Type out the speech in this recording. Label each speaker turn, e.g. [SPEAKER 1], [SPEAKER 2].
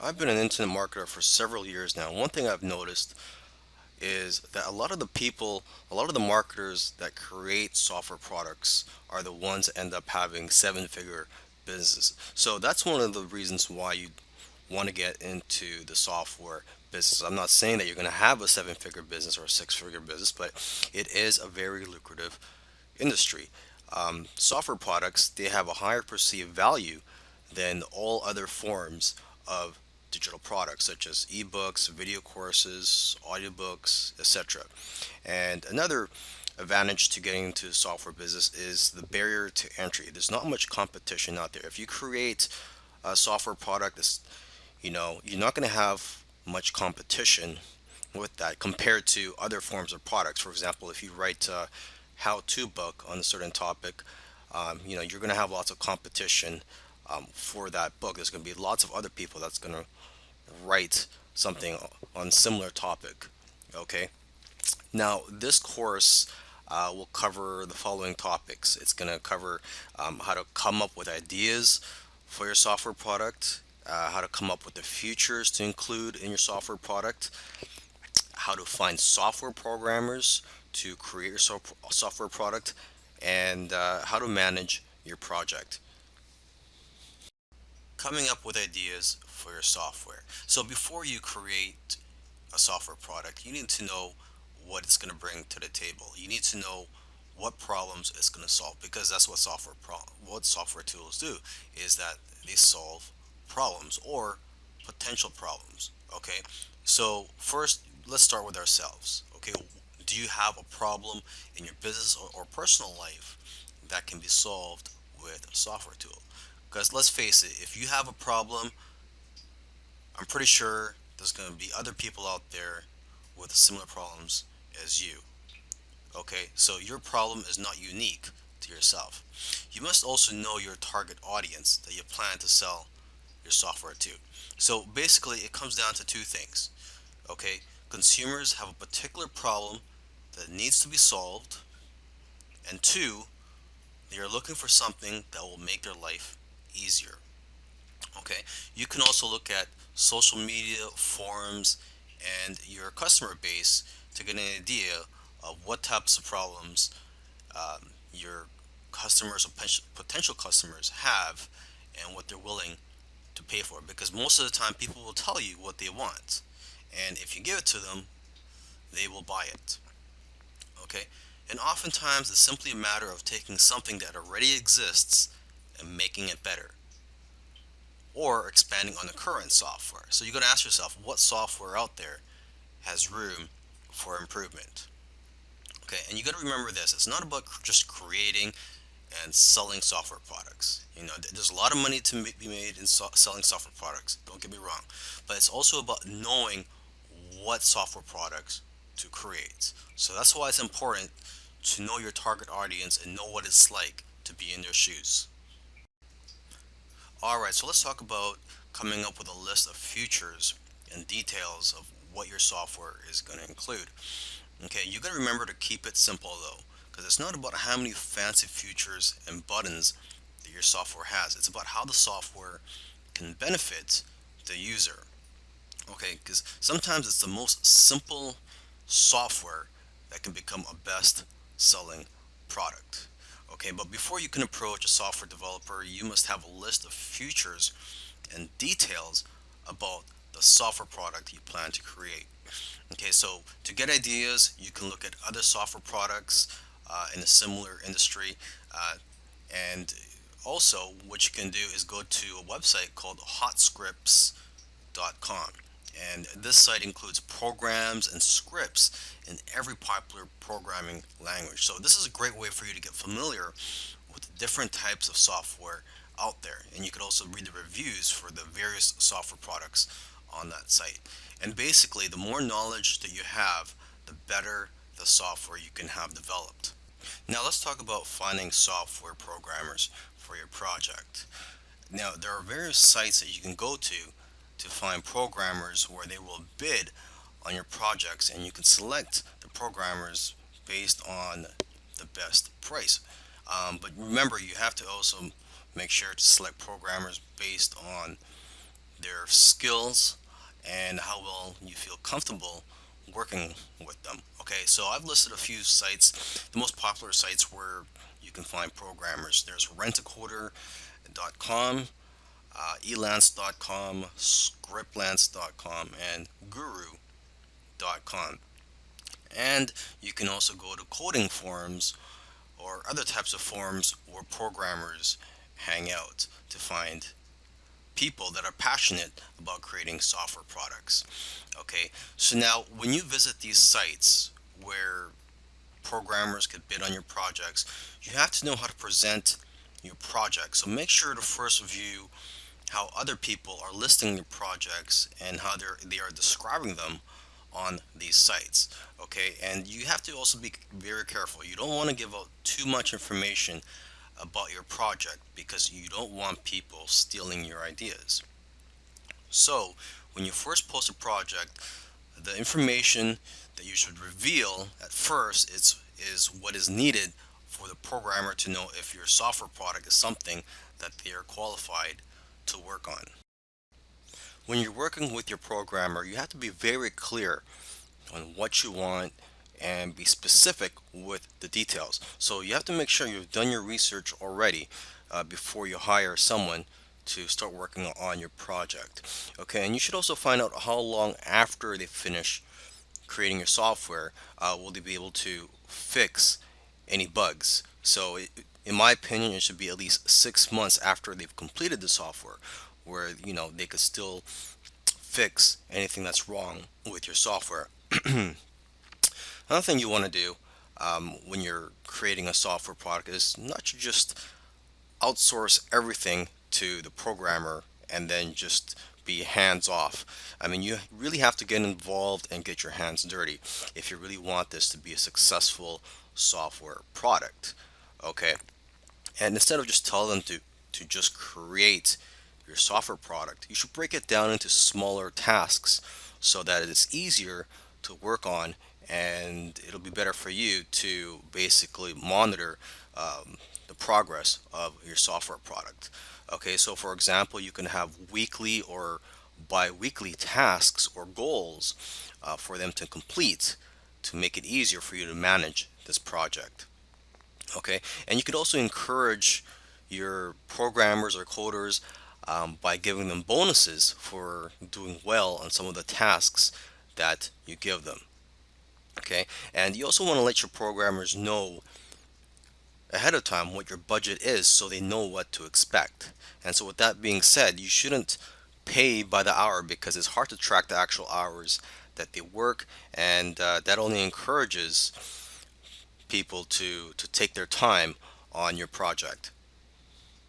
[SPEAKER 1] I've been an internet marketer for several years now. One thing I've noticed is that a lot of the marketers that create software products are the ones that end up having seven-figure businesses. So that's one of the reasons why you want to get into the software business. I'm not saying that you're going to have a seven-figure business or a six-figure business, but it is a very lucrative industry. Software products, they have a higher perceived value than all other forms of digital products such as ebooks, video courses, audiobooks, etc. And another advantage to getting into the software business is the barrier to entry. There's not much competition out there. If you create a software product that's, you're not going to have much competition with that compared to other forms of products. For example, if you write a how-to book on a certain topic, you're going to have lots of competition for that book. There's going to be lots of other people that's going to write something on similar topic. Okay. Now, this course will cover the following topics. It's going to cover how to come up with ideas for your software product, how to come up with the features to include in your software product, how to find software programmers to create your software product, and how to manage your project. Coming up with ideas for your software. So before you create a software product, you need to know what it's going to bring to the table. You need to know what problems it's going to solve, because that's what what software tools do, is that they solve problems or potential problems. Okay, so first let's start with ourselves. Okay, do you have a problem in your business or personal life that can be solved with a software tool? Because let's face it, if you have a problem, I'm pretty sure there's going to be other people out there with similar problems as you. Okay, so your problem is not unique to yourself. You must also know your target audience that you plan to sell your software to. So basically, it comes down to two things. Okay, consumers have a particular problem that needs to be solved, and two, they are looking for something that will make their life easier. Okay, you can also look at social media, forums, and your customer base to get an idea of what types of problems your customers or potential customers have and what they're willing to pay for. Because most of the time, people will tell you what they want, and if you give it to them, they will buy it. Okay, and oftentimes it's simply a matter of taking something that already exists and making it better, or expanding on the current software. So you got to ask yourself, what software out there has room for improvement? Okay, and you got to remember this: it's not about just creating and selling software products. There's a lot of money to be made in selling software products. Don't get me wrong, but it's also about knowing what software products to create. So that's why it's important to know your target audience and know what it's like to be in their shoes. All right, so let's talk about coming up with a list of features and details of what your software is going to include. Okay, you got to remember to keep it simple though, because it's not about how many fancy features and buttons that your software has. It's about how the software can benefit the user. Okay, because sometimes it's the most simple software that can become a best selling product. Okay, but before you can approach a software developer, you must have a list of features and details about the software product you plan to create. Okay, so to get ideas, you can look at other software products in a similar industry. And also, what you can do is go to a website called hotscripts.com. And this site includes programs and scripts in every popular programming language. So this is a great way for you to get familiar with the different types of software out there. And you could also read the reviews for the various software products on that site. And basically, the more knowledge that you have, the better the software you can have developed. Now let's talk about finding software programmers for your project. Now, there are various sites that you can go to find programmers where they will bid on your projects, and you can select the programmers based on the best price. But remember, you have to also make sure to select programmers based on their skills, and how well you feel comfortable working with them. Okay, so I've listed a few sites, the most popular sites where you can find programmers. There's rentacoder.com, elance.com, scriptlance.com, and guru.com. And you can also go to coding forums or other types of forums where programmers hang out to find people that are passionate about creating software products. Okay, so now when you visit these sites where programmers could bid on your projects, you have to know how to present your project. So make sure to first review how other people are listing your projects and how they are describing them on these sites. Okay, and you have to also be very careful. You don't want to give out too much information about your project because you don't want people stealing your ideas. So, when you first post a project, the information that you should reveal at first is what is needed for the programmer to know if your software product is something that they are qualified to work on. When you're working with your programmer, you have to be very clear on what you want and be specific with the details. So you have to make sure you've done your research already before you hire someone to start working on your project. Okay, and you should also find out how long after they finish creating your software will they be able to fix any bugs. So, in my opinion, it should be at least 6 months after they've completed the software, where they could still fix anything that's wrong with your software. Another thing you want to do when you're creating a software product is not to just outsource everything to the programmer and then just be hands off. I mean, you really have to get involved and get your hands dirty if you really want this to be a successful software product. Okay, and instead of just telling them to just create your software product, you should break it down into smaller tasks so that it is easier to work on, and it'll be better for you to basically monitor the progress of your software product. Okay, so for example, you can have weekly or bi-weekly tasks or goals for them to complete to make it easier for you to manage this project. Okay, and you could also encourage your programmers or coders by giving them bonuses for doing well on some of the tasks that you give them. Okay, and you also want to let your programmers know ahead of time what your budget is so they know what to expect. And so, with that being said, you shouldn't pay by the hour because it's hard to track the actual hours that they work, and that only encourages people to take their time on your project.